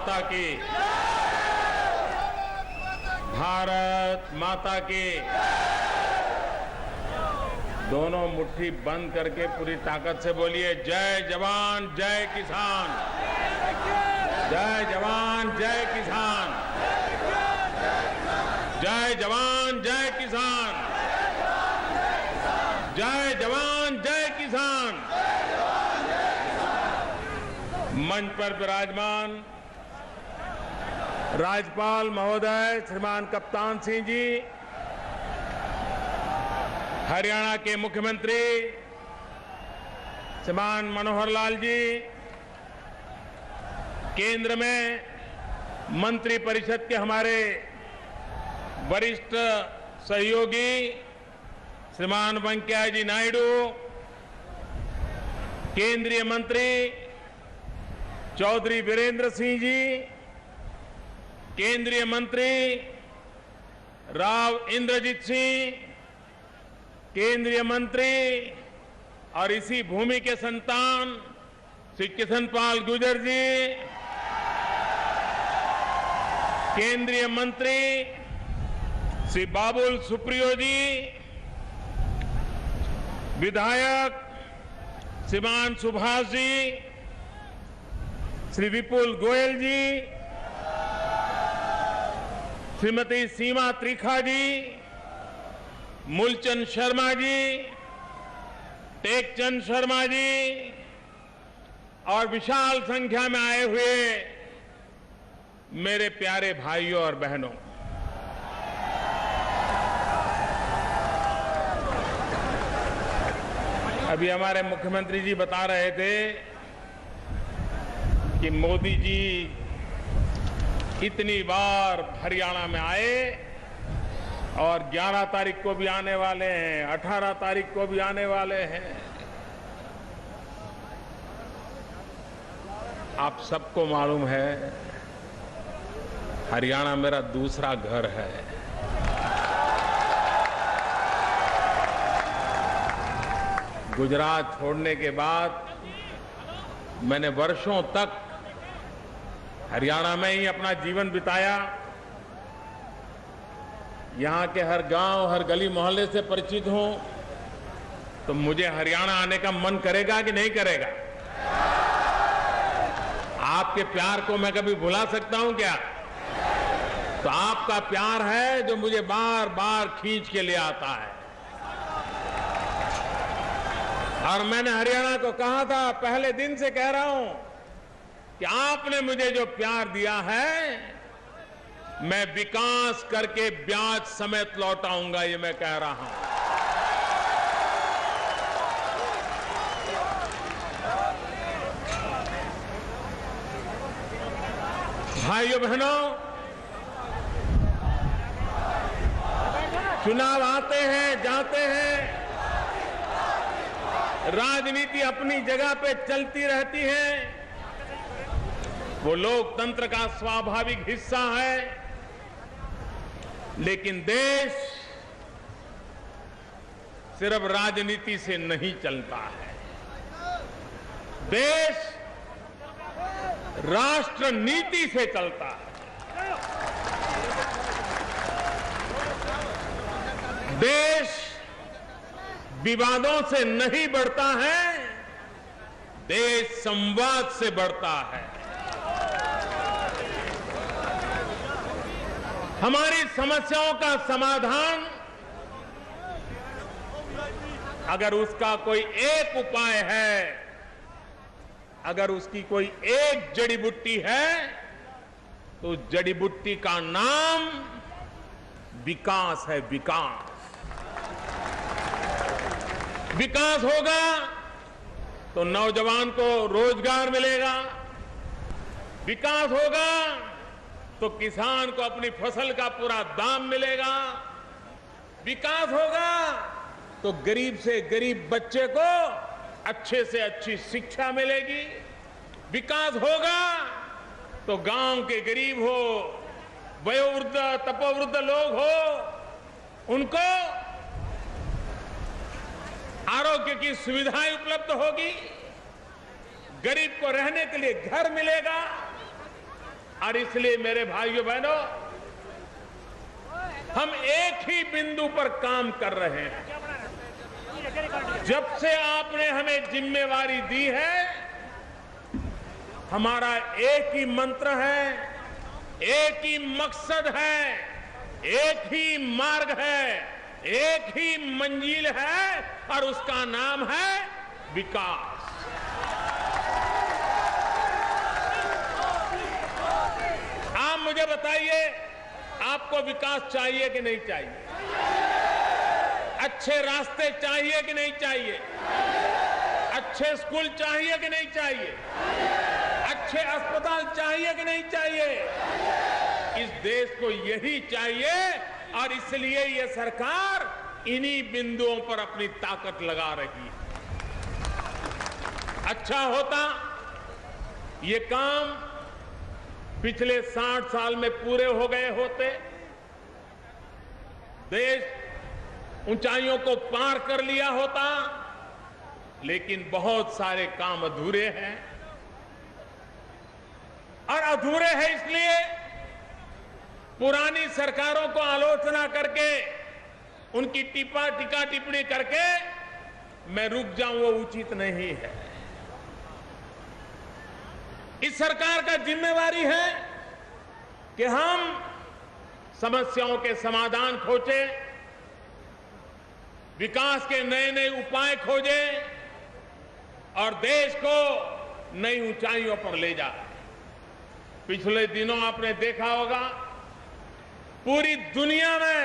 माता की, भारत माता की। दोनों मुट्ठी बंद करके पूरी ताकत से बोलिए, जय जवान जय किसान, जय जवान जय किसान, जय जवान जय किसान, जय जवान जय किसान। मंच पर विराजमान राज्यपाल महोदय श्रीमान कप्तान सिंह जी, हरियाणा के मुख्यमंत्री श्रीमान मनोहर लाल जी, केंद्र में मंत्रिपरिषद के हमारे वरिष्ठ सहयोगी श्रीमान वेंकैया जी नायडू, केंद्रीय मंत्री चौधरी वीरेंद्र सिंह जी, केंद्रीय मंत्री राव इंद्रजीत सिंह, केंद्रीय मंत्री और इसी भूमि के संतान श्री किशनपाल गुर्जर जी, केंद्रीय मंत्री श्री बाबुल सुप्रियो जी, विधायक श्रीमान सुभाष जी, श्री विपुल गोयल जी, श्रीमती सीमा त्रिखा जी, मूलचंद शर्मा जी, टेकचंद शर्मा जी और विशाल संख्या में आए हुए मेरे प्यारे भाइयों और बहनों, अभी हमारे मुख्यमंत्री जी बता रहे थे कि मोदी जी इतनी बार हरियाणा में आए और 11 तारीख को भी आने वाले हैं, 18 तारीख को भी आने वाले हैं। आप सबको मालूम है हरियाणा मेरा दूसरा घर है। गुजरात छोड़ने के बाद मैंने वर्षों तक हरियाणा में ही अपना जीवन बिताया। यहां के हर गांव, हर गली मोहल्ले से परिचित हूं, तो मुझे हरियाणा आने का मन करेगा कि नहीं करेगा? आपके प्यार को मैं कभी भुला सकता हूं क्या? तो आपका प्यार है जो मुझे बार बार खींच के ले आता है। और मैंने हरियाणा को कहा था, पहले दिन से कह रहा हूं कि आपने मुझे जो प्यार दिया है मैं विकास करके ब्याज समेत लौटाऊंगा, ये मैं कह रहा हूं। भाइयों बहनों, चुनाव आते हैं जाते हैं, राजनीति अपनी जगह पे चलती रहती है, वो लोकतंत्र का स्वाभाविक हिस्सा है। लेकिन देश सिर्फ राजनीति से नहीं चलता है। देश राष्ट्र नीति से चलता है। देश विवादों से नहीं बढ़ता है, देश संवाद से बढ़ता है। हमारी समस्याओं का समाधान अगर उसका कोई एक उपाय है, अगर उसकी कोई एक जड़ी बूटी है, तो जड़ी बूटी का नाम विकास है। विकास विकास होगा तो नौजवान को रोजगार मिलेगा, विकास होगा तो किसान को अपनी फसल का पूरा दाम मिलेगा, विकास होगा तो गरीब से गरीब बच्चे को अच्छे से अच्छी शिक्षा मिलेगी, विकास होगा तो गांव के गरीब हो, वयोवृद्ध तपोवृद्ध लोग हो, उनको आरोग्य की सुविधाएं उपलब्ध होगी, गरीब को रहने के लिए घर मिलेगा, और इसलिए मेरे भाइयों बहनों, हम एक ही बिंदु पर काम कर रहे हैं। जब से आपने हमें जिम्मेवारी दी है, हमारा एक ही मंत्र है, एक ही मकसद है, एक ही मार्ग है, एक ही मंजिल है और उसका नाम है विकास। आप मुझे बताइए, आपको विकास चाहिए कि नहीं चाहिए? अच्छे रास्ते चाहिए कि नहीं चाहिए? अच्छे स्कूल चाहिए कि नहीं चाहिए? अच्छे अस्पताल चाहिए कि नहीं चाहिए? इस देश को यही चाहिए और इसलिए ये सरकार इन्हीं बिंदुओं पर अपनी ताकत लगा रही है। अच्छा होता ये काम पिछले 60 साल में पूरे हो गए होते, देश ऊंचाइयों को पार कर लिया होता, लेकिन बहुत सारे काम अधूरे हैं। और अधूरे हैं इसलिए पुरानी सरकारों को आलोचना करके, उनकी टीका टिप्पणी करके मैं रुक जाऊं, वो उचित नहीं है। इस सरकार का जिम्मेवारी है कि हम समस्याओं के समाधान खोजें, विकास के नए नए उपाय खोजें और देश को नई ऊंचाइयों पर ले जाए। पिछले दिनों आपने देखा होगा, पूरी दुनिया में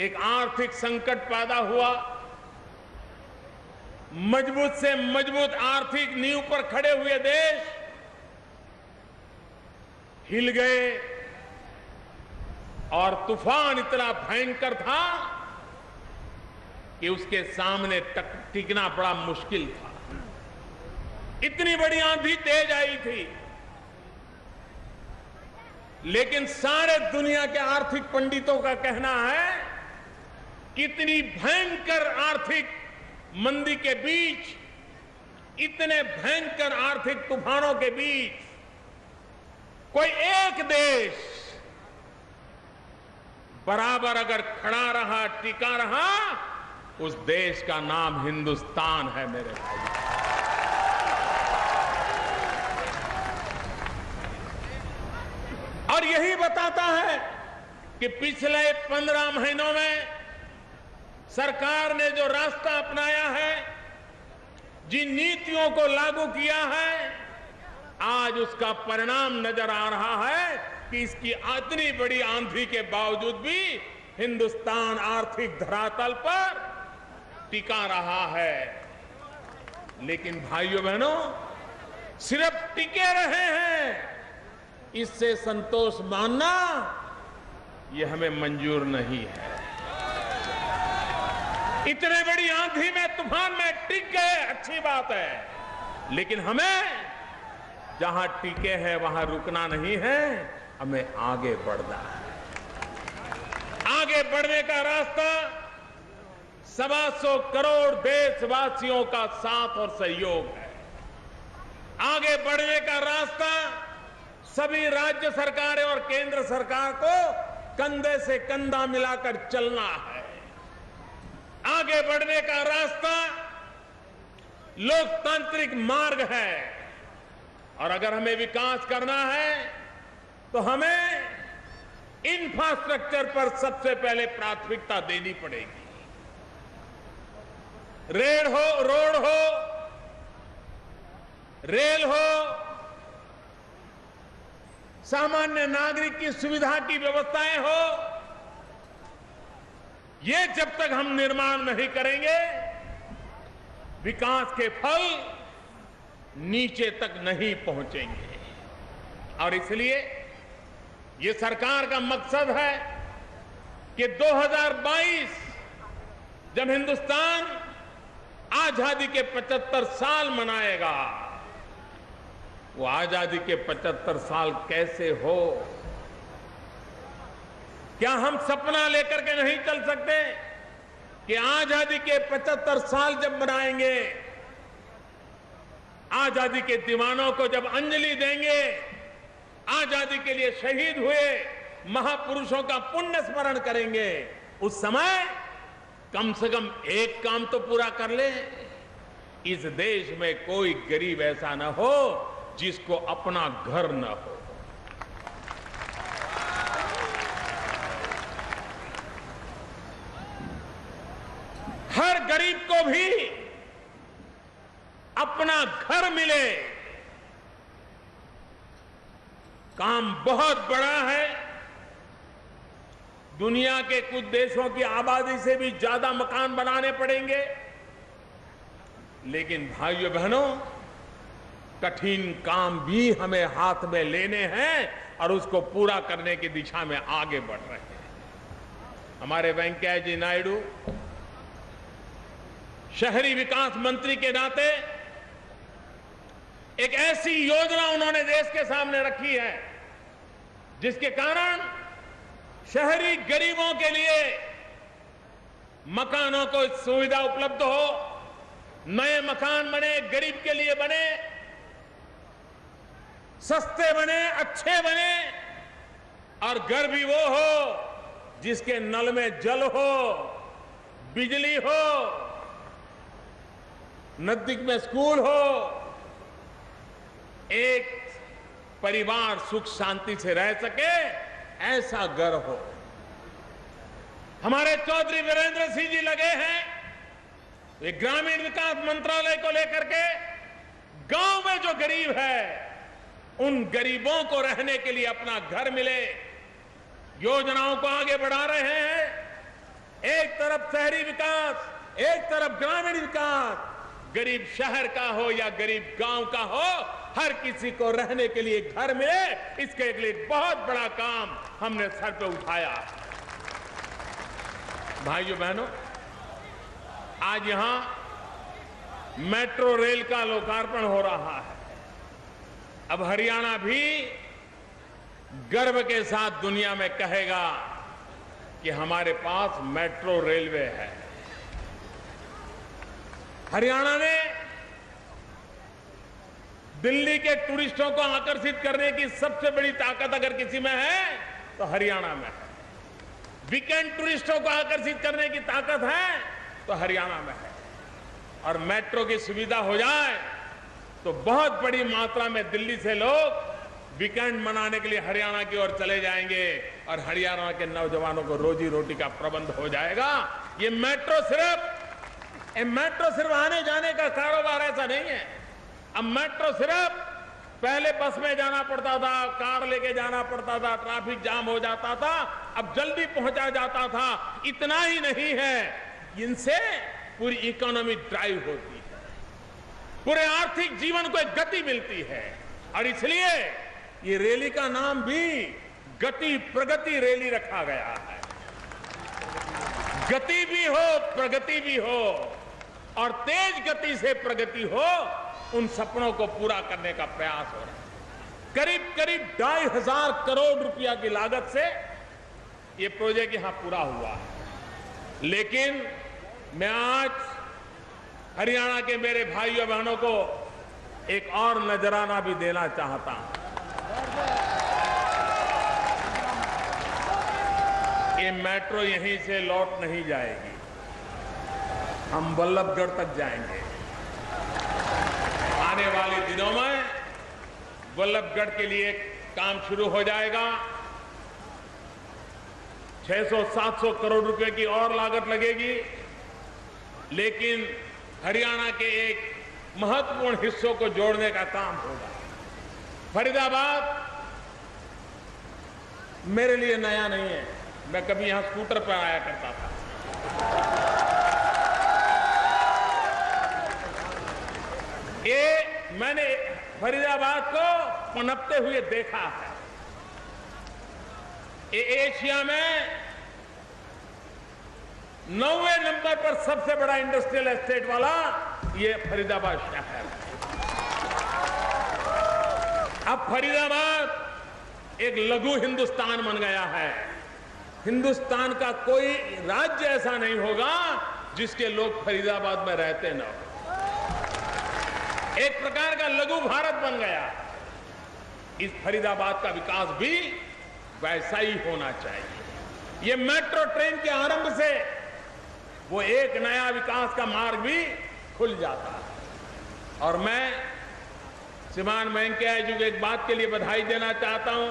एक आर्थिक संकट पैदा हुआ। मजबूत से मजबूत आर्थिक नींव पर खड़े हुए देश हिल गए और तूफान इतना भयंकर था कि उसके सामने टिकना बड़ा मुश्किल था। इतनी बड़ी आंधी तेज आई थी, लेकिन सारे दुनिया के आर्थिक पंडितों का कहना है कि इतनी भयंकर आर्थिक मंदी के बीच, इतने भयंकर आर्थिक तूफानों के बीच कोई एक देश बराबर अगर खड़ा रहा, टिका रहा, उस देश का नाम हिंदुस्तान है मेरे भाई। और यही बताता है कि पिछले 15 महीनों में सरकार ने जो रास्ता अपनाया है, जिन नीतियों को लागू किया है, आज उसका परिणाम नजर आ रहा है कि इसकी इतनी बड़ी आंधी के बावजूद भी हिंदुस्तान आर्थिक धरातल पर टिका रहा है। लेकिन भाइयों बहनों, सिर्फ टिके रहे हैं, इससे संतोष मानना यह हमें मंजूर नहीं है। इतने बड़ी आंधी में, तूफान में टिक गए, अच्छी बात है, लेकिन हमें जहां टिके हैं वहां रुकना नहीं है, हमें आगे बढ़ना है। आगे बढ़ने का रास्ता 125 करोड़ देशवासियों का साथ और सहयोग है। आगे बढ़ने का रास्ता सभी राज्य सरकारें और केंद्र सरकार को कंधे से कंधा मिलाकर चलना है। आगे बढ़ने का रास्ता लोकतांत्रिक मार्ग है। और अगर हमें विकास करना है तो हमें इंफ्रास्ट्रक्चर पर सबसे पहले प्राथमिकता देनी पड़ेगी। रोड हो, रेल हो, सामान्य नागरिक की सुविधा की व्यवस्थाएं हो, ये जब तक हम निर्माण नहीं करेंगे, विकास के फल नीचे तक नहीं पहुंचेंगे। और इसलिए ये सरकार का मकसद है कि 2022 जब हिंदुस्तान आजादी के 75 साल मनाएगा, वो आजादी के 75 साल कैसे हो? क्या हम सपना लेकर के नहीं चल सकते कि आजादी के 75 साल जब मनाएंगे, आजादी के दीवानों को जब अंजलि देंगे, आजादी के लिए शहीद हुए महापुरुषों का पुण्य स्मरण करेंगे, उस समय कम से कम एक काम तो पूरा कर ले। इस देश में कोई गरीब ऐसा न हो जिसको अपना घर न हो। हर गरीब को भी अपना घर मिले। काम बहुत बड़ा है। दुनिया के कुछ देशों की आबादी से भी ज्यादा मकान बनाने पड़ेंगे, लेकिन भाइयों बहनों, कठिन काम भी हमें हाथ में लेने हैं और उसको पूरा करने की दिशा में आगे बढ़ रहे हैं। हमारे वेंकैया जी नायडू शहरी विकास मंत्री के नाते एक ऐसी योजना उन्होंने देश के सामने रखी है जिसके कारण शहरी गरीबों के लिए मकानों को सुविधा उपलब्ध हो, नए मकान बने, गरीब के लिए बने, सस्ते बने, अच्छे बने, और घर भी वो हो जिसके नल में जल हो, बिजली हो, नजदीक में स्कूल हो, एक परिवार सुख शांति से रह सके, ऐसा घर हो। हमारे चौधरी वीरेंद्र सिंह जी लगे हैं ये ग्रामीण विकास मंत्रालय को लेकर के गांव में जो गरीब है उन गरीबों को रहने के लिए अपना घर मिले, योजनाओं को आगे बढ़ा रहे हैं। एक तरफ शहरी विकास, एक तरफ ग्रामीण विकास, गरीब शहर का हो या गरीब गांव का हो, हर किसी को रहने के लिए घर मिले, इसके लिए बहुत बड़ा काम हमने सर पे उठाया। भाइयों बहनों, आज यहां मेट्रो रेल का लोकार्पण हो रहा है। अब हरियाणा भी गर्व के साथ दुनिया में कहेगा कि हमारे पास मेट्रो रेलवे है। हरियाणा ने दिल्ली के टूरिस्टों को आकर्षित करने की सबसे बड़ी ताकत अगर किसी में है तो हरियाणा में है। वीकेंड टूरिस्टों को आकर्षित करने की ताकत है तो हरियाणा में है। और मेट्रो की सुविधा हो जाए तो बहुत बड़ी मात्रा में दिल्ली से लोग वीकेंड मनाने के लिए हरियाणा की ओर चले जाएंगे और हरियाणा के नौजवानों को रोजी रोटी का प्रबंध हो जाएगा। ये मेट्रो सिर्फ आने जाने का कारोबार ऐसा नहीं है। अब मेट्रो सिर्फ पहले बस में जाना पड़ता था, कार लेके जाना पड़ता था, ट्रैफिक जाम हो जाता था, अब जल्दी पहुंचा जाता था। इतना ही नहीं है, इनसे पूरी इकोनॉमी ड्राइव होती है, पूरे आर्थिक जीवन को एक गति मिलती है। और इसलिए ये रैली का नाम भी गति प्रगति रैली रखा गया है। गति भी हो, प्रगति भी हो, और तेज गति से प्रगति हो, उन सपनों को पूरा करने का प्रयास हो रहा है। करीब करीब 2,500 करोड़ रुपया की लागत से ये प्रोजेक्ट यहां पूरा हुआ है। लेकिन मैं आज हरियाणा के मेरे भाइयों बहनों को एक और नजराना भी देना चाहता हूं। ये मेट्रो यहीं से लौट नहीं जाएगी, हम बल्लभगढ़ तक जाएंगे। आने वाले दिनों में बल्लभगढ़ के लिए काम शुरू हो जाएगा। 600-700 करोड़ रुपए की और लागत लगेगी, लेकिन हरियाणा के एक महत्वपूर्ण हिस्सों को जोड़ने का काम होगा। फरीदाबाद मेरे लिए नया नहीं है, मैं कभी यहां स्कूटर पर आया करता था। ये मैंने फरीदाबाद को पनपते हुए देखा है। ये एशिया में 9वें नंबर पर सबसे बड़ा इंडस्ट्रियल एस्टेट वाला ये फरीदाबाद शहर है। अब फरीदाबाद एक लघु हिंदुस्तान बन गया है। हिंदुस्तान का कोई राज्य ऐसा नहीं होगा जिसके लोग फरीदाबाद में रहते न हो। एक प्रकार का लघु भारत बन गया। इस फरीदाबाद का विकास भी वैसा ही होना चाहिए। ये मेट्रो ट्रेन के आरंभ से वो एक नया विकास का मार्ग भी खुल जाता है। और मैं श्रीमान वेंकैया जी को एक बात के लिए बधाई देना चाहता हूं।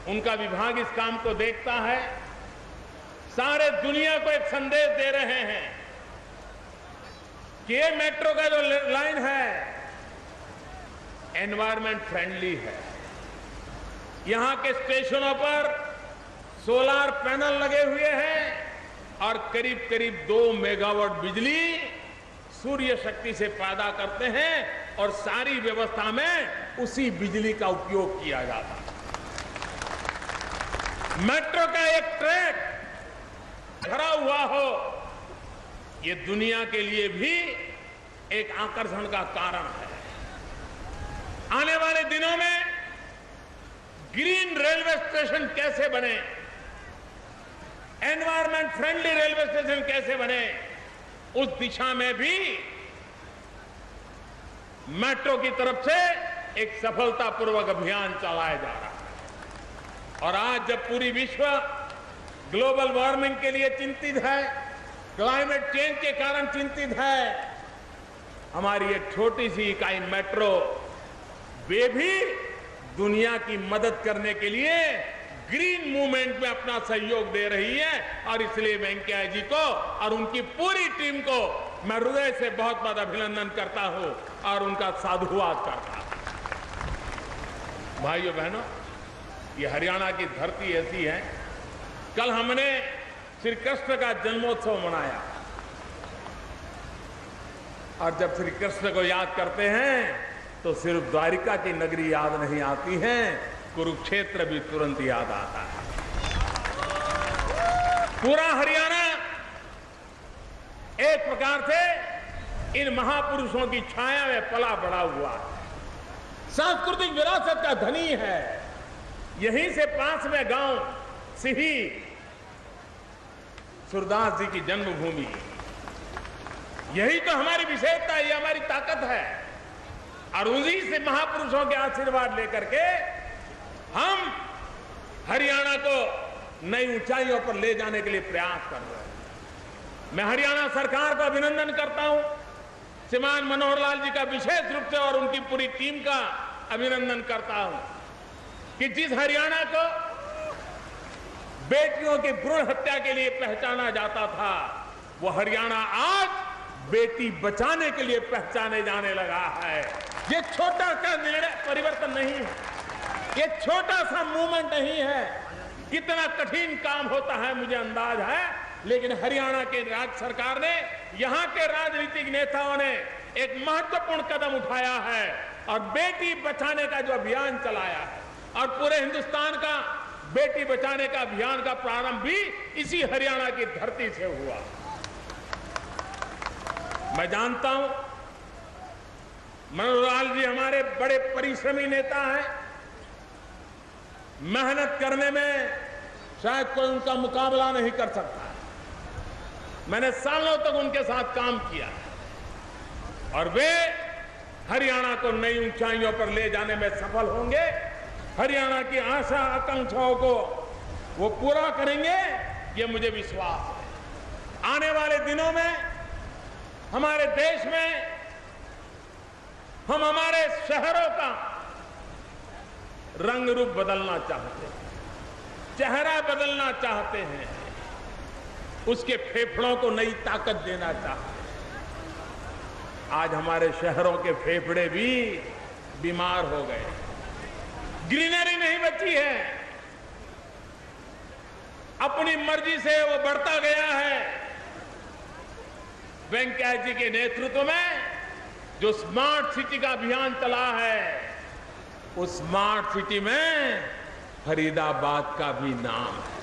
उनका विभाग इस काम को देखता है, सारे दुनिया को एक संदेश दे रहे हैं कि ये मेट्रो का जो लाइन है एनवायरमेंट फ्रेंडली है। यहां के स्टेशनों पर सोलार पैनल लगे हुए हैं और करीब करीब 2 मेगावाट बिजली सूर्य शक्ति से पैदा करते हैं और सारी व्यवस्था में उसी बिजली का उपयोग किया जाता है। मेट्रो का एक ट्रैक भरा हुआ हो, ये दुनिया के लिए भी एक आकर्षण का कारण है। आने वाले दिनों में ग्रीन रेलवे स्टेशन कैसे बने, एनवायरमेंट फ्रेंडली रेलवे स्टेशन कैसे बने, उस दिशा में भी मेट्रो की तरफ से एक सफलतापूर्वक अभियान चलाया जा रहा है। और आज जब पूरी विश्व ग्लोबल वार्मिंग के लिए चिंतित है, क्लाइमेट चेंज के कारण चिंतित है, हमारी एक छोटी सी इकाई मेट्रो वे भी दुनिया की मदद करने के लिए ग्रीन मूवमेंट में अपना सहयोग दे रही है। और इसलिए वेंकैया जी को और उनकी पूरी टीम को मैं हृदय से बहुत बहुत अभिनंदन करता हूं और उनका साधुवाद करता हूं। भाइयों बहनों, ये हरियाणा की धरती ऐसी है। कल हमने श्री कृष्ण का जन्मोत्सव मनाया और जब श्री कृष्ण को याद करते हैं तो सिर्फ द्वारिका की नगरी याद नहीं आती है, कुरुक्षेत्र भी तुरंत याद आता है। पूरा हरियाणा एक प्रकार से इन महापुरुषों की छाया में पला बढ़ा हुआ है, सांस्कृतिक विरासत का धनी है। यहीं से पास में गांव सिही सूरदास जी की जन्मभूमि, यही तो हमारी विशेषता है, ये हमारी ताकत है। और उन्हीं से महापुरुषों के आशीर्वाद लेकर के हम हरियाणा को नई ऊंचाइयों पर ले जाने के लिए प्रयास कर रहे हैं। मैं हरियाणा सरकार को अभिनंदन करता हूं, श्रीमान मनोहर लाल जी का विशेष रूप से और उनकी पूरी टीम का अभिनंदन करता हूं कि जिस हरियाणा को बेटियों की भ्रूण हत्या के लिए पहचाना जाता था, वो हरियाणा आज बेटी बचाने के लिए पहचाने जाने लगा है। ये छोटा सा निर्णय परिवर्तन नहीं है, ये छोटा सा मूवमेंट नहीं है। कितना कठिन काम होता है मुझे अंदाज है, लेकिन हरियाणा के राज्य सरकार ने, यहां के राजनीतिक नेताओं ने एक महत्वपूर्ण कदम उठाया है और बेटी बचाने का जो अभियान चलाया है, और पूरे हिंदुस्तान का बेटी बचाने का अभियान का प्रारंभ भी इसी हरियाणा की धरती से हुआ। मैं जानता हूं मनोहर लाल जी हमारे बड़े परिश्रमी नेता हैं, मेहनत करने में शायद कोई उनका मुकाबला नहीं कर सकता। मैंने सालों तक उनके साथ काम किया और वे हरियाणा को नई ऊंचाइयों पर ले जाने में सफल होंगे। हरियाणा की आशा आकांक्षाओं को वो पूरा करेंगे, ये मुझे विश्वास है। आने वाले दिनों में हमारे देश में हम हमारे शहरों का रंग रूप बदलना चाहते हैं, चेहरा बदलना चाहते हैं, उसके फेफड़ों को नई ताकत देना चाहते हैं। आज हमारे शहरों के फेफड़े भी बीमार हो गए, ग्रीनरी नहीं बची है, अपनी मर्जी से वो बढ़ता गया है। वेंकैया जी के नेतृत्व में जो स्मार्ट सिटी का अभियान चला है, उस स्मार्ट सिटी में फरीदाबाद का भी नाम है।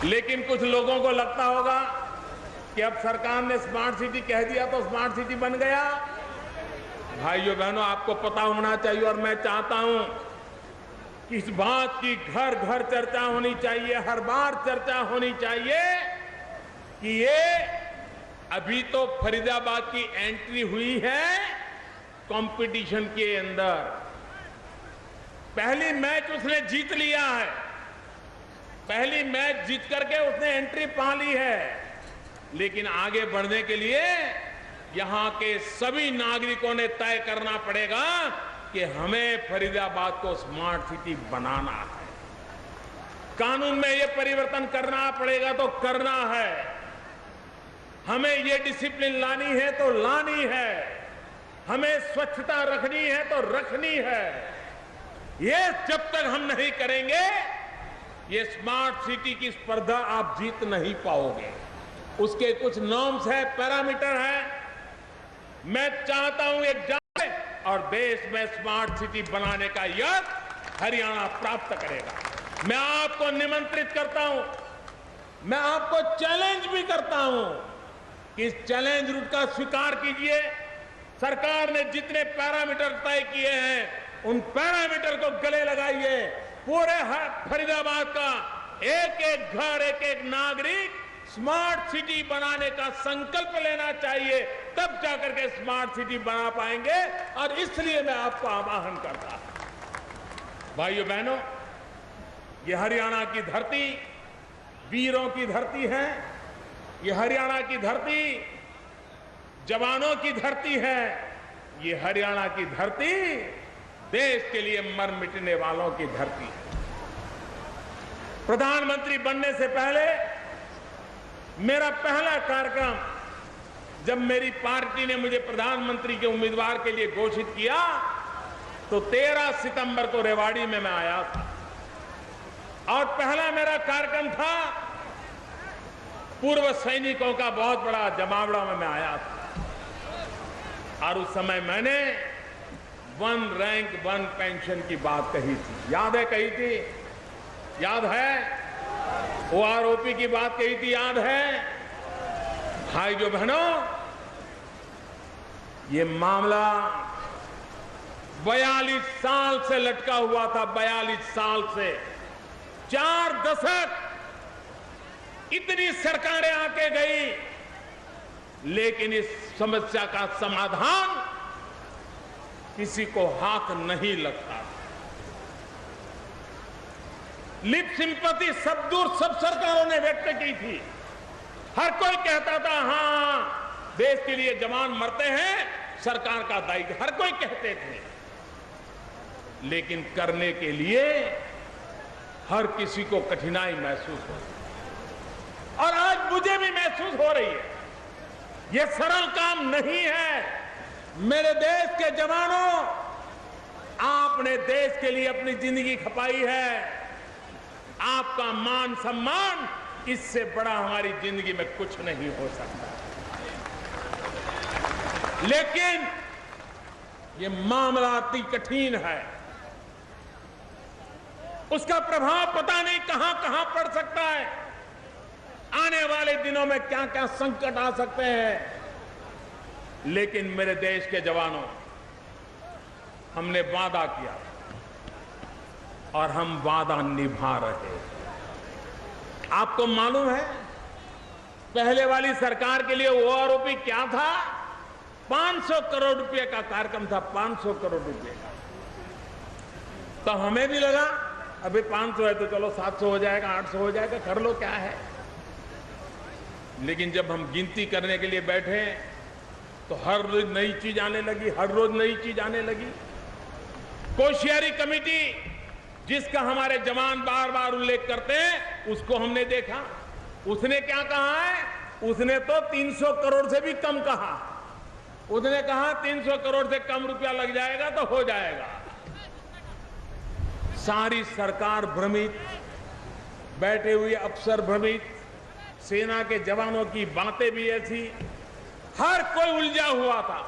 लेकिन कुछ लोगों को लगता होगा कि अब सरकार ने स्मार्ट सिटी कह दिया तो स्मार्ट सिटी बन गया। भाइयों बहनों, आपको पता होना चाहिए और मैं चाहता हूं कि इस बात की घर घर चर्चा होनी चाहिए, हर बार चर्चा होनी चाहिए कि ये अभी तो फरीदाबाद की एंट्री हुई है, कंपटीशन के अंदर पहली मैच उसने जीत लिया है, पहली मैच जीत करके उसने एंट्री पा ली है, लेकिन आगे बढ़ने के लिए यहां के सभी नागरिकों ने तय करना पड़ेगा कि हमें फरीदाबाद को स्मार्ट सिटी बनाना है। कानून में ये परिवर्तन करना पड़ेगा तो करना है, हमें ये डिसिप्लिन लानी है तो लानी है, हमें स्वच्छता रखनी है तो रखनी है। ये जब तक हम नहीं करेंगे ये स्मार्ट सिटी की स्पर्धा आप जीत नहीं पाओगे। उसके कुछ नॉर्म्स है, पैरामीटर है। मैं चाहता हूं एक जाए और देश में स्मार्ट सिटी बनाने का यश हरियाणा प्राप्त करेगा। मैं आपको निमंत्रित करता हूं, मैं आपको चैलेंज भी करता हूं कि इस चैलेंज रूट का स्वीकार कीजिए। सरकार ने जितने पैरामीटर तय किए हैं उन पैरामीटर को गले लगाइए। पूरे फरीदाबाद का एक एक घर, एक एक नागरिक स्मार्ट सिटी बनाने का संकल्प लेना चाहिए, तब जाकर के स्मार्ट सिटी बना पाएंगे। और इसलिए मैं आपको आह्वान करता हूं, भाइयों बहनों, ये हरियाणा की धरती वीरों की धरती है, ये हरियाणा की धरती जवानों की धरती है, ये हरियाणा की धरती देश के लिए मर मिटने वालों की धरती है। प्रधानमंत्री बनने से पहले मेरा पहला कार्यक्रम, जब मेरी पार्टी ने मुझे प्रधानमंत्री के उम्मीदवार के लिए घोषित किया तो 13 सितंबर को रेवाड़ी में मैं आया था और पहला मेरा कार्यक्रम था पूर्व सैनिकों का बहुत बड़ा जमावड़ा में मैं आया था और उस समय मैंने 1 रैंक 1 पेंशन की बात कही थी। याद है, कही थी? याद है? OROP की बात कही थी, याद है? भाइयों बहनों, ये मामला 42 साल से लटका हुआ था। 42 साल से 4 दशक इतनी सरकारें आके गई, लेकिन इस समस्या का समाधान किसी को हाथ नहीं लगता। लिप सिंपैथी सब दूर सब सरकारों ने व्यक्त की थी। हर कोई कहता था हां, देश के लिए जवान मरते हैं, सरकार का दायित्व, हर कोई कहते थे। लेकिन करने के लिए हर किसी को कठिनाई महसूस होती, और आज मुझे भी महसूस हो रही है। यह सरल काम नहीं है। मेरे देश के जवानों, आपने देश के लिए अपनी जिंदगी खपाई है। आपका मान सम्मान, इससे बड़ा हमारी जिंदगी में कुछ नहीं हो सकता। लेकिन ये मामला अति कठिन है, उसका प्रभाव पता नहीं कहां कहां पड़ सकता है। आने वाले दिनों में क्या क्या संकट आ सकते हैं। लेकिन मेरे देश के जवानों, हमने वादा किया और हम वादा निभा रहे। आपको मालूम है, पहले वाली सरकार के लिए OROP क्या था? 500 करोड़ रुपए का कार्यक्रम था, 500 करोड़ रुपए का। तो हमें भी लगा अभी 500 है तो चलो 700 हो जाएगा, 800 हो जाएगा, कर लो, क्या है। लेकिन जब हम गिनती करने के लिए बैठे तो हर रोज नई चीज आने लगी, हर रोज नई चीज आने लगी। कोश्यारी कमेटी, जिसका हमारे जवान बार बार उल्लेख करते हैं, उसको हमने देखा। उसने क्या कहा है? उसने तो 300 करोड़ से भी कम कहा। उसने कहा 300 करोड़ से कम रुपया लग जाएगा तो हो जाएगा। सारी सरकार भ्रमित, बैठे हुए अफसर भ्रमित, सेना के जवानों की बातें भी ऐसी, हर कोई उलझा हुआ था।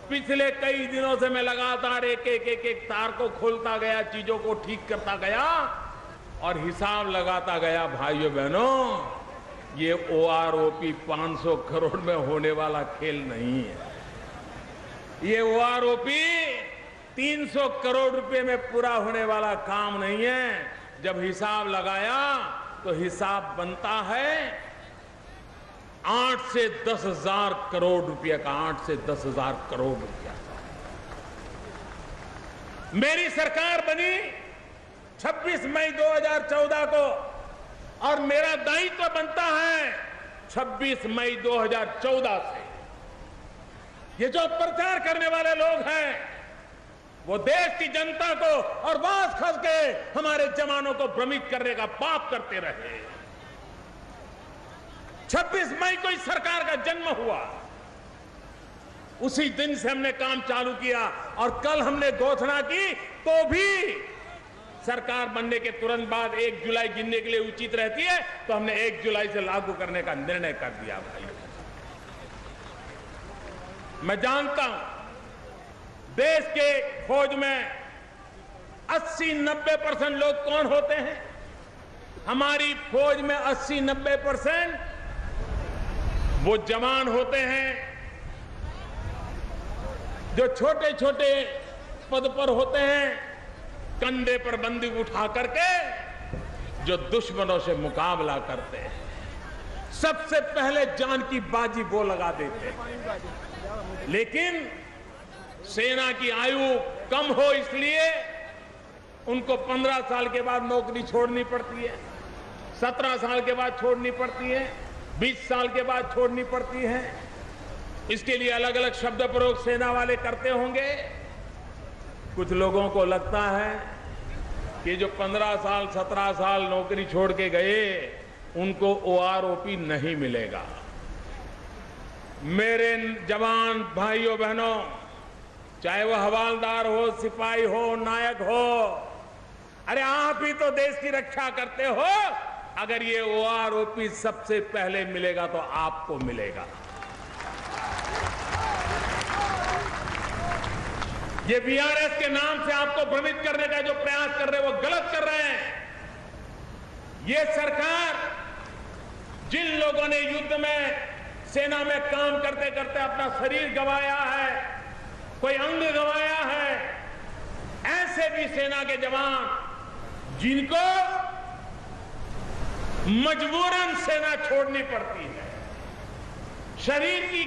पिछले कई दिनों से मैं लगातार एक तार को खोलता गया, चीजों को ठीक करता गया और हिसाब लगाता गया। भाइयों बहनों, ये OROP 500 करोड़ में होने वाला खेल नहीं है। ये OROP 300 करोड़ रुपए में पूरा होने वाला काम नहीं है। जब हिसाब लगाया तो हिसाब बनता है 8 से 10 हजार करोड़ रुपया का, 8 से 10 हजार करोड़ रुपया। मेरी सरकार बनी 26 मई 2014 को और मेरा दायित्व बनता है 26 मई 2014 से। ये जो प्रचार करने वाले लोग हैं वो देश की जनता को और बात खास के हमारे जवानों को भ्रमित करने का पाप करते रहे। 26 मई को इस सरकार का जन्म हुआ, उसी दिन से हमने काम चालू किया और कल हमने घोषणा की तो भी सरकार बनने के तुरंत बाद 1 जुलाई गिनने के लिए उचित रहती है, तो हमने 1 जुलाई से लागू करने का निर्णय कर दिया। भाई मैं जानता हूं देश के फौज में 80-90% लोग कौन होते हैं। हमारी फौज में 80-90% वो जवान होते हैं जो छोटे छोटे पद पर होते हैं, कंधे पर बंदूक उठा करके जो दुश्मनों से मुकाबला करते हैं। सबसे पहले जान की बाजी वो लगा देते हैं, लेकिन सेना की आयु कम हो इसलिए उनको 15 साल के बाद नौकरी छोड़नी पड़ती है, 17 साल के बाद छोड़नी पड़ती है, 20 साल के बाद छोड़नी पड़ती है। इसके लिए अलग अलग शब्द प्रयोग सेना वाले करते होंगे। कुछ लोगों को लगता है कि जो 15 साल 17 साल नौकरी छोड़ के गए उनको OROP नहीं मिलेगा। मेरे जवान भाइयों बहनों, चाहे वो हवालदार हो, सिपाही हो, नायक हो, अरे आप ही तो देश की रक्षा करते हो। अगर ये OROP सबसे पहले मिलेगा तो आपको मिलेगा। ये VRS के नाम से आपको भ्रमित करने का जो प्रयास कर रहे हैं वो गलत कर रहे हैं। ये सरकार जिन लोगों ने युद्ध में सेना में काम करते करते अपना शरीर गंवाया है, कोई अंग गंवाया है, ऐसे भी सेना के जवान जिनको मजबूरन सेना छोड़नी पड़ती है, शरीर की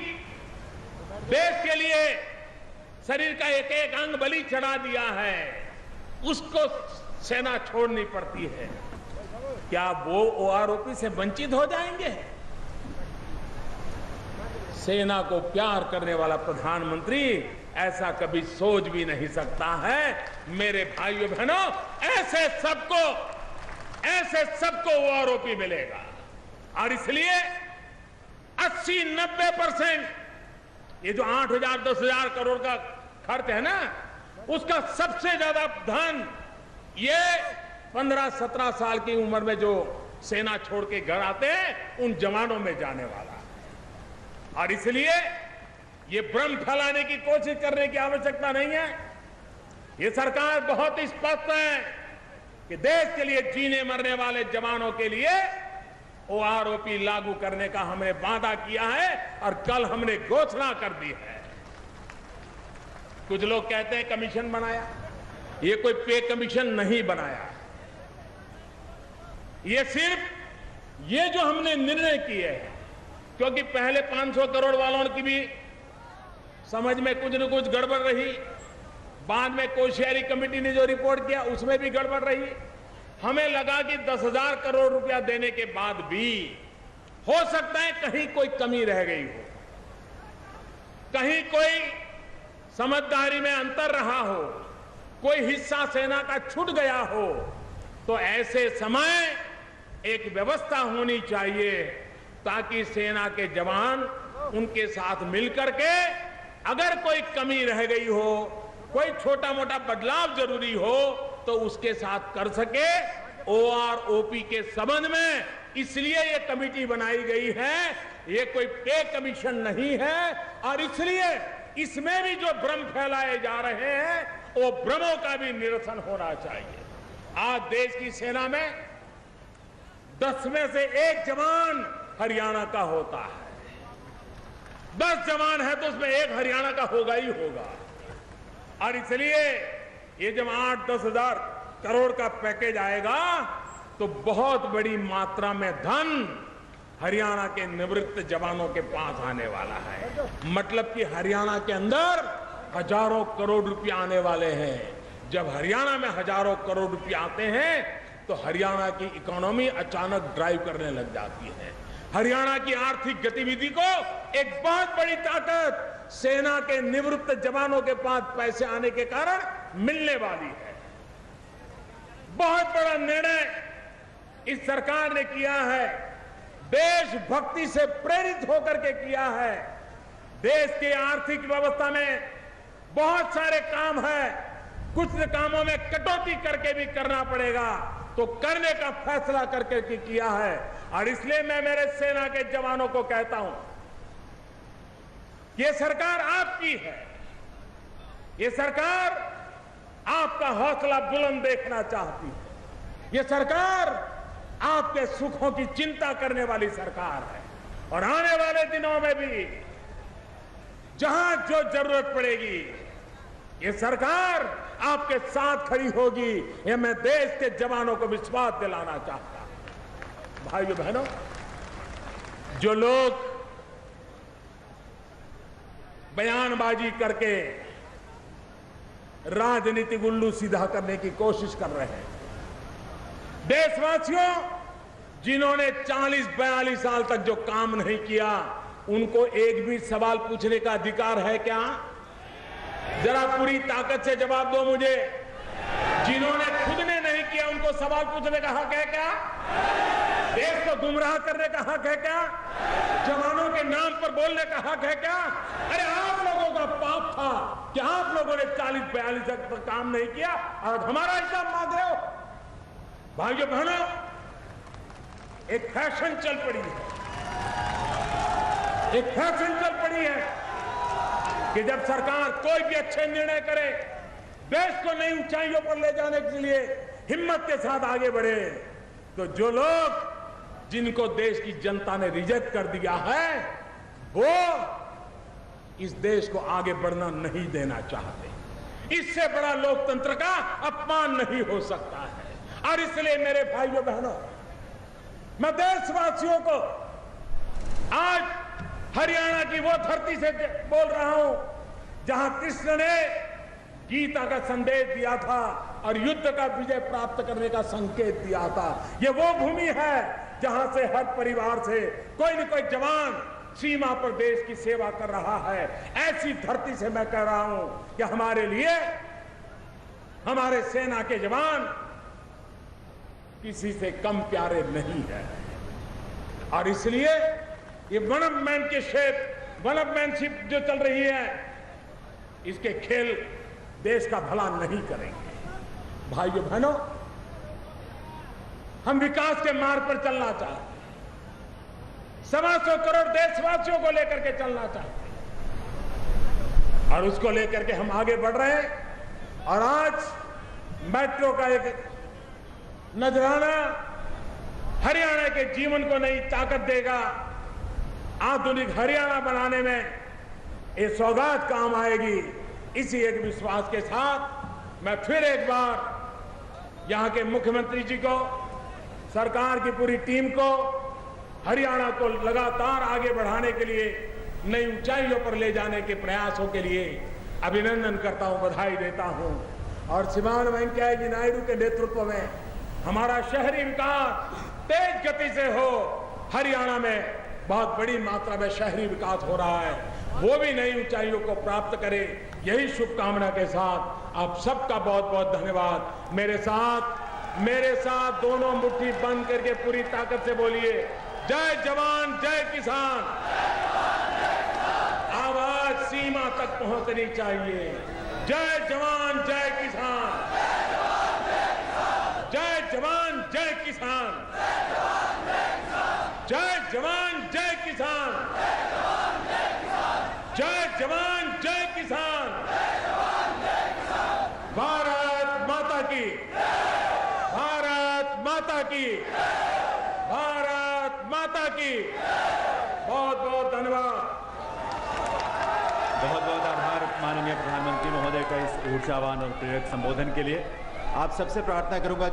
देश के लिए शरीर का एक एक अंग बलि चढ़ा दिया है, उसको सेना छोड़नी पड़ती है। क्या वो OROP से वंचित हो जाएंगे? सेना को प्यार करने वाला प्रधानमंत्री ऐसा कभी सोच भी नहीं सकता है। मेरे भाइयों बहनों, ऐसे सबको OROP मिलेगा और इसलिए 80-90% ये जो 8,000-10,000 करोड़ का खर्च है ना, उसका सबसे ज्यादा धन ये 15-17 साल की उम्र में जो सेना छोड़ के घर आते हैं उन जवानों में जाने वाला है। और इसलिए ये भ्रम फैलाने की कोशिश करने की आवश्यकता नहीं है। ये सरकार बहुत स्पष्ट है कि देश के लिए जीने मरने वाले जवानों के लिए OROP लागू करने का हमने वादा किया है और कल हमने घोषणा कर दी है। कुछ लोग कहते हैं कमीशन बनाया, ये कोई पे कमीशन नहीं बनाया। ये सिर्फ ये जो हमने निर्णय किए हैं, क्योंकि पहले 500 करोड़ वालों की भी समझ में कुछ न कुछ गड़बड़ रही, बाद में कोश्यारी कमेटी ने जो रिपोर्ट किया उसमें भी गड़बड़ रही। हमें लगा कि 10,000 करोड़ रुपया देने के बाद भी हो सकता है कहीं कोई कमी रह गई हो, कहीं कोई समझदारी में अंतर रहा हो, कोई हिस्सा सेना का छूट गया हो, तो ऐसे समय एक व्यवस्था होनी चाहिए ताकि सेना के जवान उनके साथ मिलकर के अगर कोई कमी रह गई हो, कोई छोटा मोटा बदलाव जरूरी हो तो उसके साथ कर सके। OROP के संबंध में इसलिए ये कमेटी बनाई गई है, ये कोई पे कमीशन नहीं है। और इसलिए इसमें भी जो भ्रम फैलाए जा रहे हैं वो भ्रमों का भी निरसन होना चाहिए। आज देश की सेना में 10 में से 1 जवान हरियाणा का होता है। 10 जवान है तो उसमें 1 हरियाणा का होगा ही होगा। और इसलिए ये जब 8-10 हजार करोड़ का पैकेज आएगा तो बहुत बड़ी मात्रा में धन हरियाणा के निवृत्त जवानों के पास आने वाला है। मतलब कि हरियाणा के अंदर हजारों करोड़ रुपए आने वाले हैं। जब हरियाणा में हजारों करोड़ रुपए आते हैं तो हरियाणा की इकोनॉमी अचानक ड्राइव करने लग जाती है। हरियाणा की आर्थिक गतिविधि को एक बहुत बड़ी ताकत सेना के निवृत्त जवानों के पास पैसे आने के कारण मिलने वाली है। बहुत बड़ा निर्णय इस सरकार ने किया है, देशभक्ति से प्रेरित होकर के किया है। देश की आर्थिक व्यवस्था में बहुत सारे काम है, कुछ कामों में कटौती करके भी करना पड़ेगा, तो करने का फैसला करके किया है। और इसलिए मैं मेरे सेना के जवानों को कहता हूं, ये सरकार आपकी है, ये सरकार आपका हौसला बुलंद देखना चाहती है, ये सरकार आपके सुखों की चिंता करने वाली सरकार है। और आने वाले दिनों में भी जहां जो जरूरत पड़ेगी ये सरकार आपके साथ खड़ी होगी, ये मैं देश के जवानों को विश्वास दिलाना चाहता हूं। भाइयों बहनों, जो लोग बयानबाजी करके राजनीतिक उल्लू सीधा करने की कोशिश कर रहे हैं, देशवासियों जिन्होंने 40-42 साल तक जो काम नहीं किया, उनको एक भी सवाल पूछने का अधिकार है क्या? जरा पूरी ताकत से जवाब दो मुझे। जिन्होंने खुद ने नहीं किया उनको सवाल पूछने का हक है क्या? देश को गुमराह करने का हक है क्या? जवानों के नाम पर बोलने का हक है क्या? अरे आप लोगों का पाप था कि आप लोगों ने 40-42 तक काम नहीं किया और हमारा हिसाब मांग रहे हो। भाइयों बहनों, एक फैशन चल पड़ी है, एक फैशन चल पड़ी है कि जब सरकार कोई भी अच्छे निर्णय करे, देश को नई ऊंचाइयों पर ले जाने के लिए हिम्मत के साथ आगे बढ़े, तो जो लोग जिनको देश की जनता ने रिजेक्ट कर दिया है, वो इस देश को आगे बढ़ना नहीं देना चाहते। इससे बड़ा लोकतंत्र का अपमान नहीं हो सकता है। और इसलिए मेरे भाइयों बहनों, मैं देशवासियों को आज हरियाणा की वो धरती से बोल रहा हूं जहां कृष्ण ने गीता का संदेश दिया था और युद्ध का विजय प्राप्त करने का संकेत दिया था। ये वो भूमि है जहां से हर परिवार से कोई न कोई जवान सीमा पर देश की सेवा कर रहा है। ऐसी धरती से मैं कह रहा हूं कि हमारे लिए हमारे सेना के जवान किसी से कम प्यारे नहीं है। और इसलिए ये वनअपमैनशिप जो चल रही है, इसके खेल देश का भला नहीं करेंगे। भाइयों बहनों, हम विकास के मार्ग पर चलना चाहते हैं, 125 करोड़ देशवासियों को लेकर के चलना चाहते हैं और उसको लेकर के हम आगे बढ़ रहे हैं। और आज मेट्रो का एक नजराना हरियाणा के जीवन को नई ताकत देगा। आधुनिक हरियाणा बनाने में ये सौगात काम आएगी। इसी एक विश्वास के साथ मैं फिर एक बार यहां के मुख्यमंत्री जी को, सरकार की पूरी टीम को, हरियाणा को लगातार आगे बढ़ाने के लिए, नई ऊंचाइयों पर ले जाने के प्रयासों के लिए अभिनंदन करता हूं, बधाई देता हूं। और श्रीमान वेंकैया जी नायडू के नेतृत्व में हमारा शहरी विकास तेज गति से हो। हरियाणा में बहुत बड़ी मात्रा में शहरी विकास हो रहा है, वो भी नई ऊंचाइयों को प्राप्त करे। यही शुभकामना के साथ आप सबका बहुत बहुत धन्यवाद। मेरे साथ दोनों मुट्ठी बंद करके पूरी ताकत से बोलिए, जय जवान जय किसान। आवाज सीमा तक पहुंचनी चाहिए। जय जवान जय किसान, जय जवान जय किसान, जय जवान जय किसान, जय जवान जय किसान। भारत माता की, भारत माता की, भारत माता की। बहुत बहुत धन्यवाद। बहुत बहुत आभार माननीय प्रधानमंत्री महोदय का इस ऊर्जावान और प्रेरक संबोधन के लिए। आप सबसे प्रार्थना करूंगा